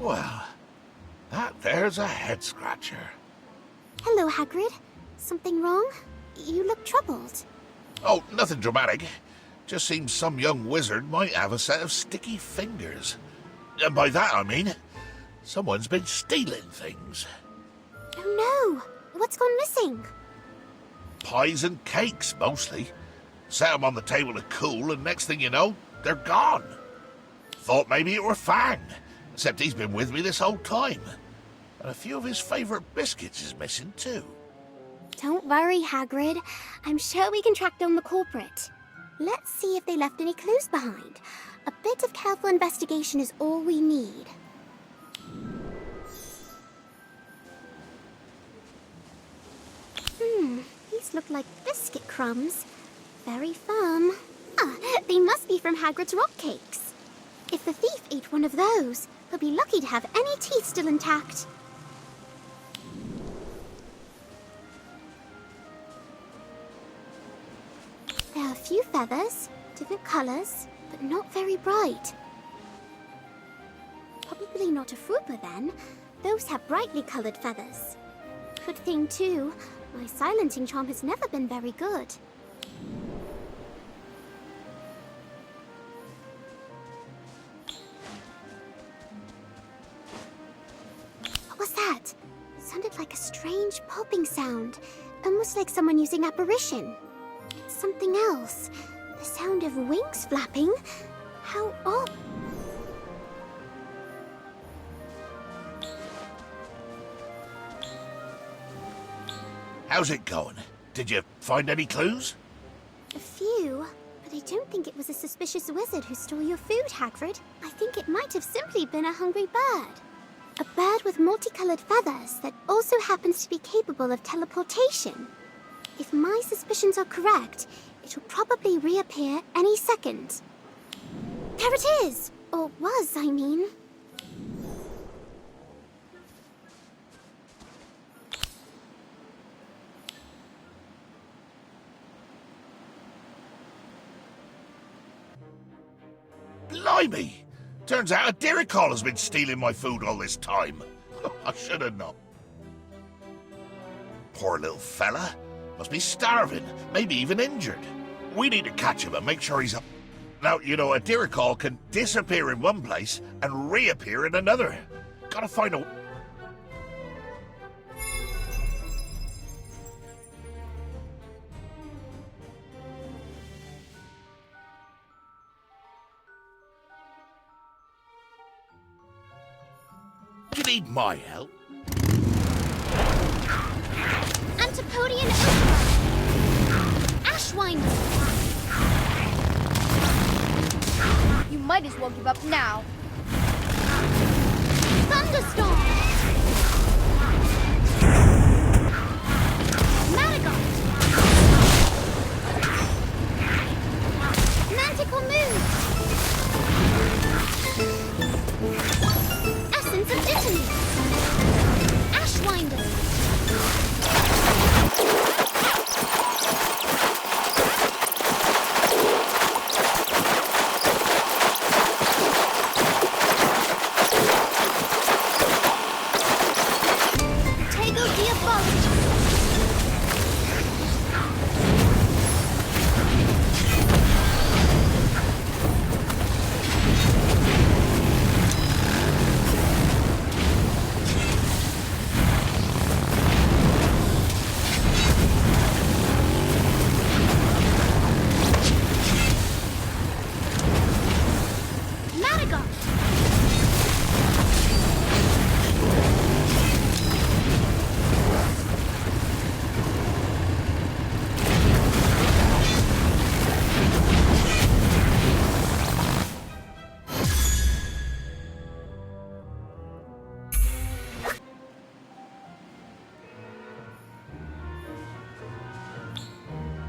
Well, that there's a head-scratcher. Hello, Hagrid. Something wrong? You look troubled. Oh, nothing dramatic. Just seems some young wizard might have a set of sticky fingers. And by that I mean, someone's been stealing things. Oh no! What's gone missing? Pies and cakes, mostly. Set them on the table to cool, and next thing you know, they're gone. Thought maybe it were Fang, except he's been with me this whole time. And a few of his favourite biscuits is missing too. Don't worry, Hagrid. I'm sure we can track down the culprit. Let's see if they left any clues behind. A bit of careful investigation is all we need. These look like biscuit crumbs. Very firm. Ah, they must be from Hagrid's rock cakes. If the thief ate one of those, he'll be lucky to have any teeth still intact. There are a few feathers, different colors, but not very bright. Probably not a fruiter then. Those have brightly colored feathers. Good thing too, my silencing charm has never been very good. What was that? It sounded like a strange popping sound, almost like someone using apparition. It's something else. The sound of wings flapping. How odd. How's it going? Did you find any clues? A few, but I don't think it was a suspicious wizard who stole your food, Hagrid. I think it might have simply been a hungry bird. A bird with multicolored feathers that also happens to be capable of teleportation. If my suspicions are correct, it will probably reappear any second. There it is! Or was, I mean. Blimey! Turns out a Diricol has been stealing my food all this time. I should have known. Poor little fella. Must be starving, maybe even injured. We need to catch him and make sure he's up. Now, you know, a Diricol can disappear in one place and reappear in another. Gotta find a... You need my help? Antipodian Oak! Ashwinder! You might as well give up now. Thunderstorm! Madagon! Manticore Moon! Essence of Dittany! Ashwinder!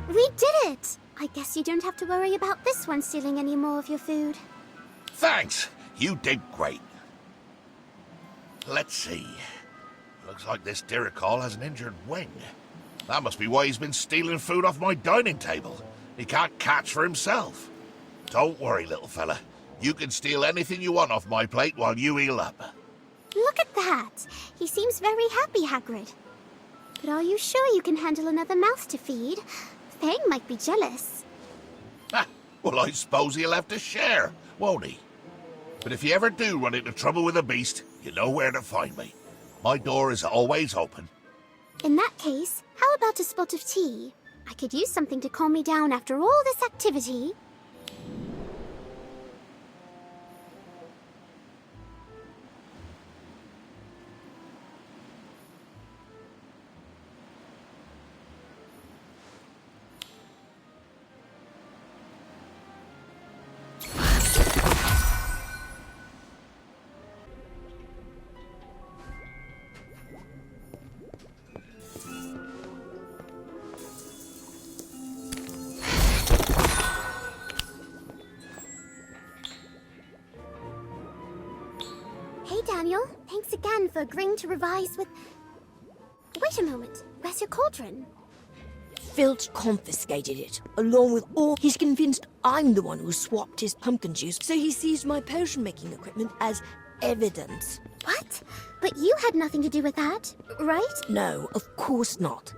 We did it! I guess you don't have to worry about this one stealing any more of your food. Thanks! You did great. Let's see. Looks like this Diricol has an injured wing. That must be why he's been stealing food off my dining table. He can't catch for himself. Don't worry, little fella. You can steal anything you want off my plate while you heal up. that. He seems very happy, Hagrid. But are you sure you can handle another mouth to feed? Fang might be jealous. Ha! Well, I suppose he'll have to share, won't he? But if you ever do run into trouble with a beast, you know where to find me. My door is always open. In that case, how about a spot of tea? I could use something to calm me down after all this activity. Hey, Daniel. Thanks again for agreeing to revise with... Wait a moment. Where's your cauldron? Filch confiscated it, along with all... He's convinced I'm the one who swapped his pumpkin juice, so he sees my potion-making equipment as evidence. What? But you had nothing to do with that, right? No, of course not.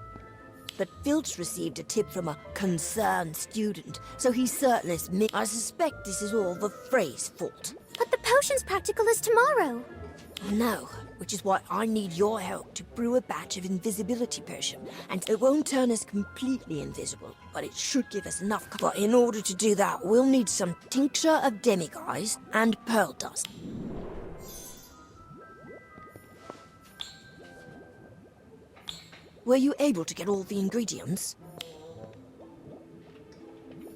But Filch received a tip from a concerned student, so he certainly admits... I suspect this is all the Frey's fault. But the potion's practical as tomorrow. No, which is why I need your help to brew a batch of invisibility potion. And it won't turn us completely invisible, but it should give us enough cover. But in order to do that, we'll need some tincture of demiguise and pearl dust. Were you able to get all the ingredients?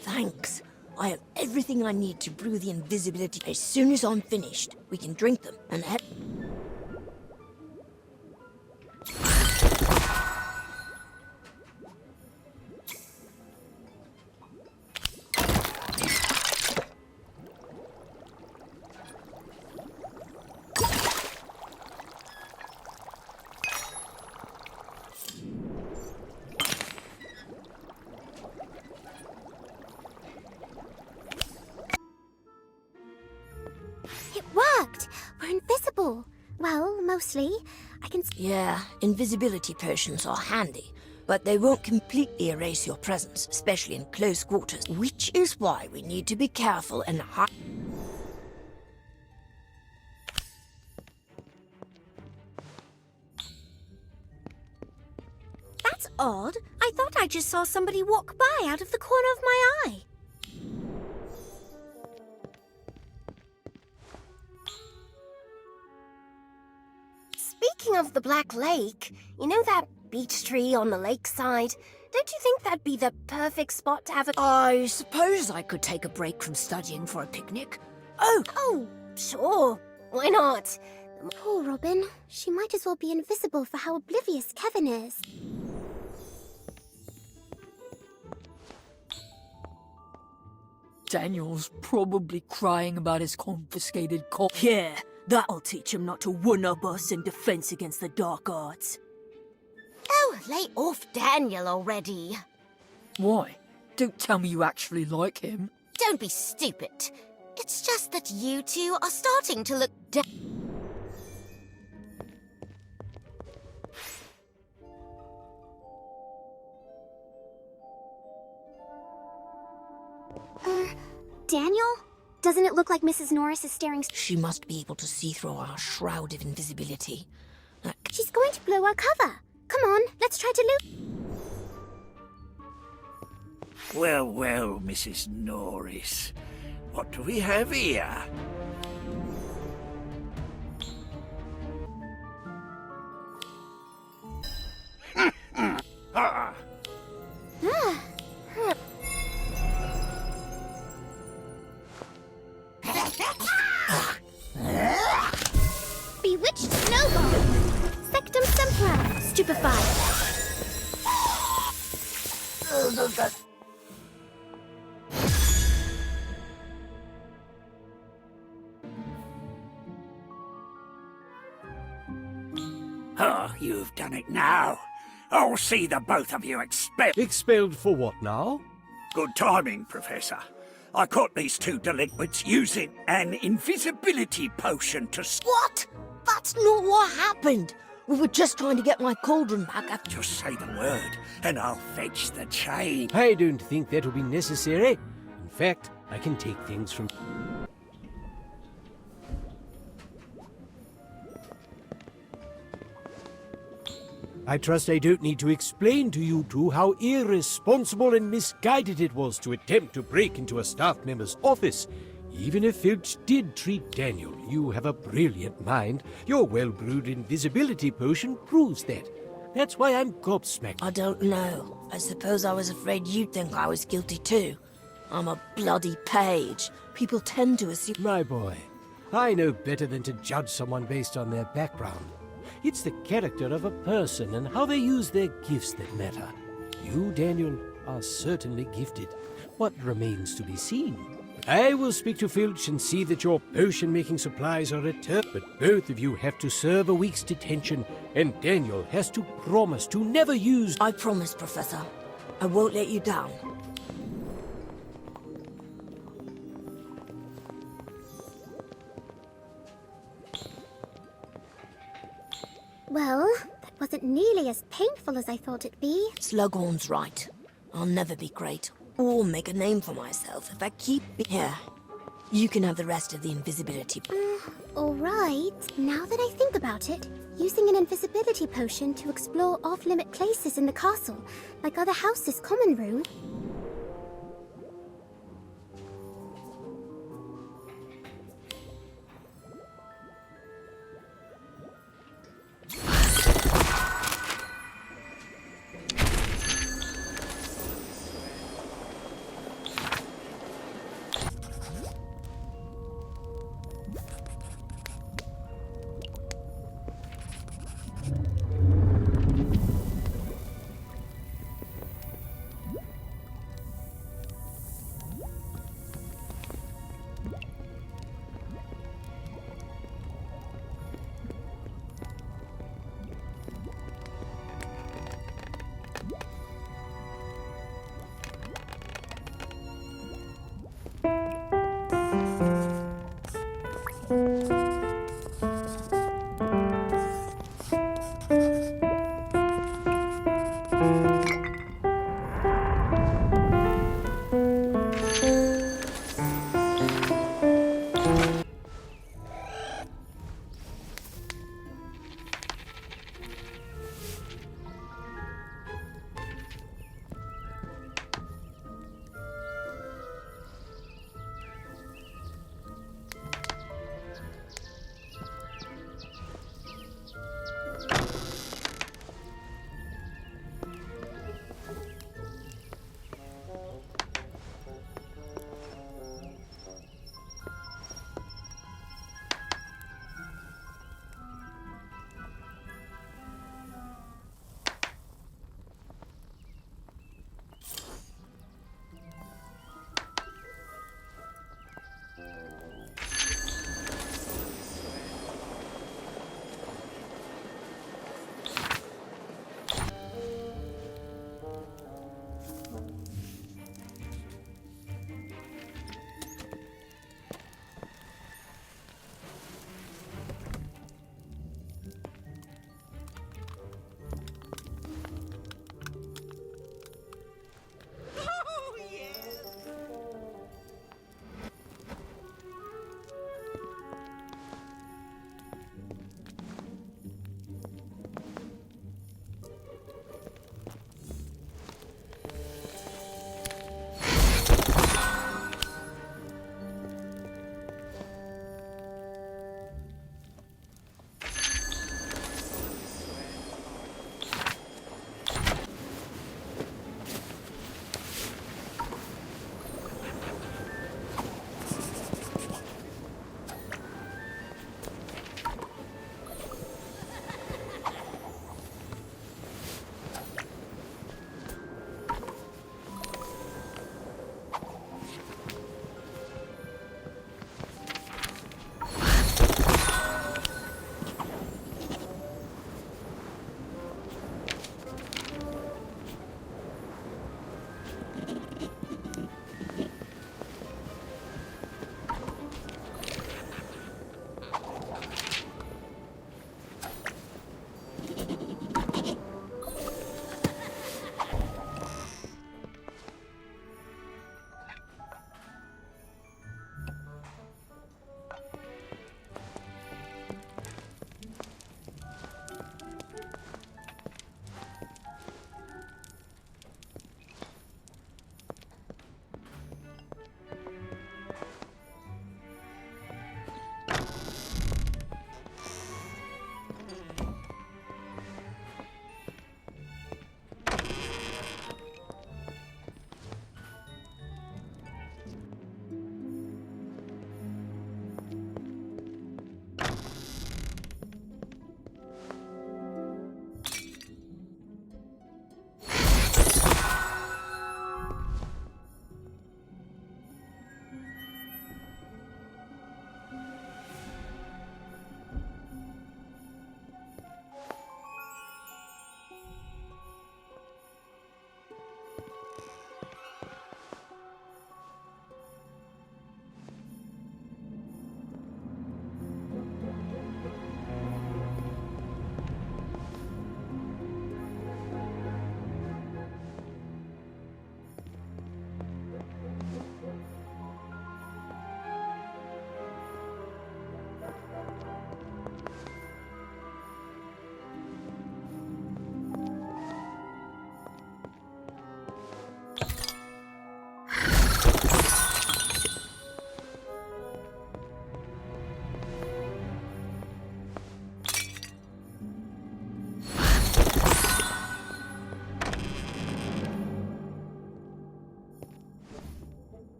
Thanks. I have everything I need to brew the invisibility. As soon as I'm finished, we can drink them and head... It worked! We're invisible. Well, mostly. I can... Yeah, invisibility potions are handy, but they won't completely erase your presence, especially in close quarters, which is why we need to be careful and hide... That's odd. I thought I just saw somebody walk by out of the corner of my eye. Speaking of the Black Lake, you know that beech tree on the lakeside? Don't you think that'd be the perfect spot to have a... I suppose I could take a break from studying for a picnic. Oh, sure. Why not? Poor Robin. She might as well be invisible for how oblivious Kevin is. Daniel's probably crying about his confiscated Yeah, that'll teach him not to one-up us in defense against the dark arts. Oh, lay off Daniel already. Why? Don't tell me you actually like him. Don't be stupid. It's just that you two are starting to look Daniel? Doesn't it look like Mrs. Norris is staring... She must be able to see through our shroud of invisibility. She's going to blow our cover. Come on, let's try to loot... Well, well, Mrs. Norris. What do we have here? Ah. Bewitched snowball. Sectum sempra. Stupefied. Oh, you've done it now. I'll see the both of you expelled. Expelled for what now? Good timing, Professor. I caught these two delinquents using an invisibility potion to... What? That's not what happened. We were just trying to get my cauldron back after... Just say the word, and I'll fetch the chain. I don't think that will be necessary. In fact, I can take things from... I trust I don't need to explain to you two how irresponsible and misguided it was to attempt to break into a staff member's office. Even if Filch did treat Daniel, you have a brilliant mind. Your well-brewed invisibility potion proves that. That's why I'm gobsmacked. I don't know. I suppose I was afraid you'd think I was guilty too. I'm a bloody page. People tend to assume... My boy, I know better than to judge someone based on their background. It's the character of a person and how they use their gifts that matter. You, Daniel, are certainly gifted. What remains to be seen? I will speak to Filch and see that your potion-making supplies are returned, but both of you have to serve a week's detention, and Daniel has to promise to never use... I promise, Professor. I won't let you down. Well, that wasn't nearly as painful as I thought it'd be. Slughorn's right. I'll never be great, or make a name for myself if I keep... Here, you can have the rest of the invisibility. Alright. Now that I think about it, using an invisibility potion to explore off-limit places in the castle, like other houses' common room...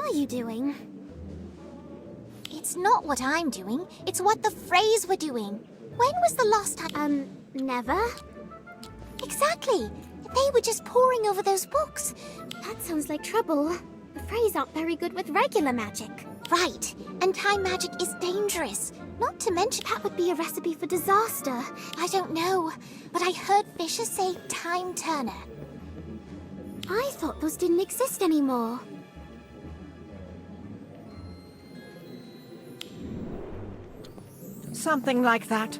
are you doing? It's not what I'm doing, it's what the Freys were doing. When was the last time? Never? Exactly! They were just poring over those books. That sounds like trouble. The Freys aren't very good with regular magic. Right, and time magic is dangerous. Not to mention that would be a recipe for disaster. I don't know, but I heard Fisher say Time Turner. I thought those didn't exist anymore. Something like that.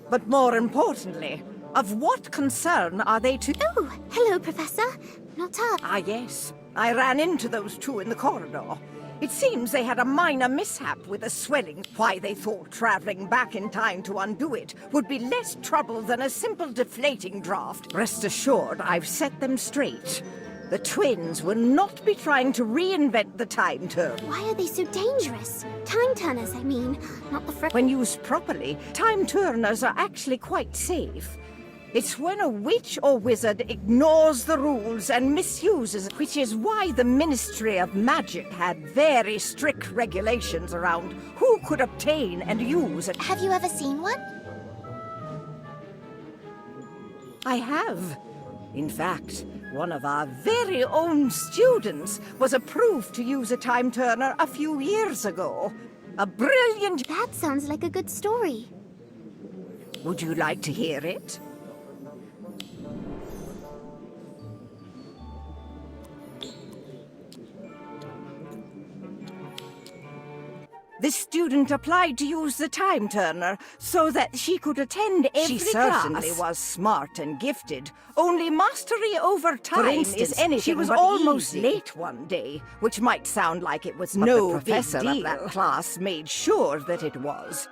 But more importantly, of what concern are they to... Oh, hello, Professor. Not up. Ah, yes. I ran into those two in the corridor. It seems they had a minor mishap with the swelling. Why they thought traveling back in time to undo it would be less trouble than a simple deflating draft. Rest assured, I've set them straight. The twins will not be trying to reinvent the time turn. Why are they so dangerous? Time turners, I mean, not the When used properly, time turners are actually quite safe. It's when a witch or wizard ignores the rules and misuses, which is why the Ministry of Magic had very strict regulations around who could obtain and use it. Have you ever seen one? I have. In fact, one of our very own students was approved to use a time turner a few years ago. A brilliant... That sounds like a good story. Would you like to hear it? This student applied to use the time turner so that she could attend every class. She certainly was smart and gifted. Only mastery over time is anything. She was almost late one day, which might sound like it was no big deal. The professor of that class made sure that it was.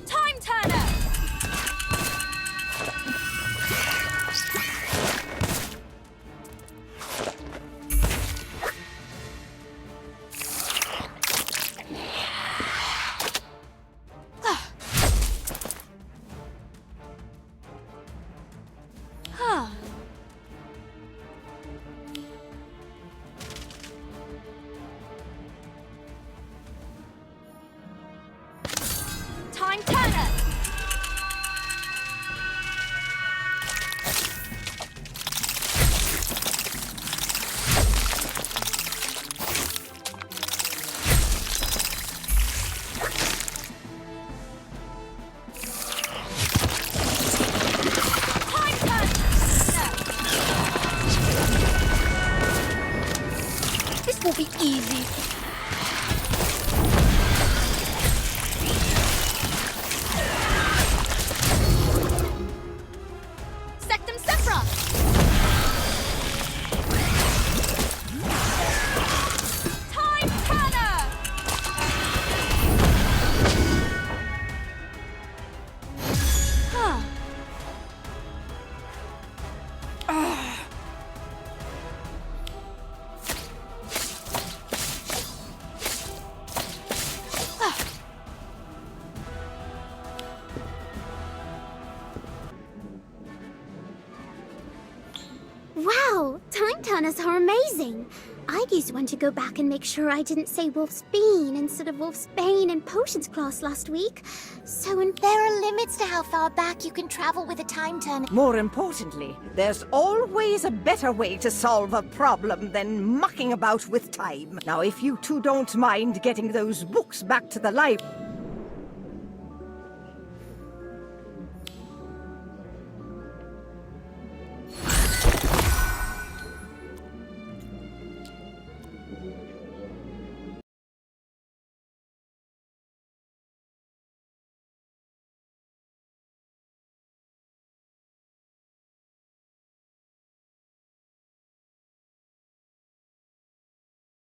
Time Turner! This will be easy. Wow, time turners are amazing. I used one to go back and make sure I didn't say Wolf's Bean instead of Wolf's Bane in Potions class last week. There are limits to how far back you can travel with a time turner. More importantly, there's always a better way to solve a problem than mucking about with time. Now, if you two don't mind getting those books back to the library...